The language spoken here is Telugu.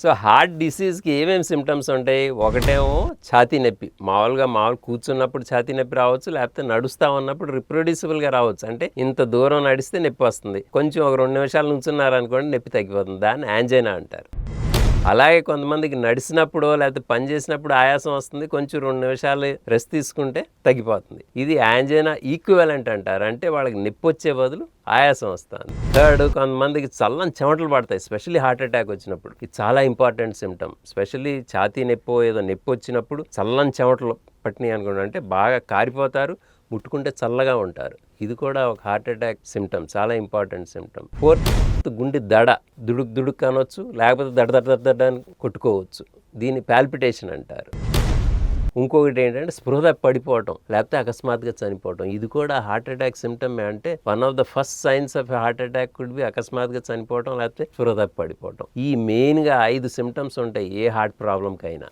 సో హార్ట్ డిసీజ్కి ఏమేమి సిమ్టమ్స్ ఉంటాయి? ఒకటేమో ఛాతీ నొప్పి. మామూలు కూర్చున్నప్పుడు ఛాతీ నొప్పి రావచ్చు, లేకపోతే నడుస్తా ఉన్నప్పుడు రిప్రొడ్యూసిబుల్గా రావచ్చు. అంటే ఇంత దూరం నడిస్తే నొప్పి వస్తుంది, కొంచెం ఒక 2 నిమిషాలు నుంచున్నారనుకోండి నొప్పి తగ్గిపోతుంది. దాన్ని యాంజైనా అంటారు. అలాగే కొంతమందికి నడిచినప్పుడు లేకపోతే పని చేసినప్పుడు ఆయాసం వస్తుంది, కొంచెం 2 నిమిషాలు రెస్ట్ తీసుకుంటే తగ్గిపోతుంది. ఇది యాంజైనా ఈక్వివలెంట్ అంటారు. అంటే వాళ్ళకి నొప్పి వచ్చే బదులు ఆయాసం వస్తుంది. థర్డ్, కొంతమందికి చల్లని చెమటలు పడతాయి, స్పెషల్లీ హార్ట్ అటాక్ వచ్చినప్పుడు. ఇది చాలా ఇంపార్టెంట్ సిమ్టమ్. స్పెషల్లీ ఛాతీ నొప్పి ఏదో నొప్పి వచ్చినప్పుడు చల్లని చెమటలు పట్టినాయి అనుకోండి, అంటే బాగా కారిపోతారు, ముట్టుకుంటే చల్లగా ఉంటారు. ఇది కూడా ఒక హార్ట్ అటాక్ సిమ్టమ్, చాలా ఇంపార్టెంట్ సిమ్టమ్. ఫోర్త్, గుండె దడ, దుడుక్ అనొచ్చు, లేకపోతే దడ అని కొట్టుకోవచ్చు. దీన్ని పాల్పిటేషన్ అంటారు. ఇంకొకటి ఏంటంటే స్పృహ పడిపోవటం, లేకపోతే అకస్మాత్తుగా చనిపోవటం. ఇది కూడా హార్ట్ అటాక్ సిమ్టమ్. అంటే one of the first science of heart attack could be అకస్మాత్తుగా చనిపోవటం, లేకపోతే స్పృహ పడిపోవటం. ఈ మెయిన్గా 5 సిమ్టమ్స్ ఉంటాయి ఏ హార్ట్ ప్రాబ్లంకైనా.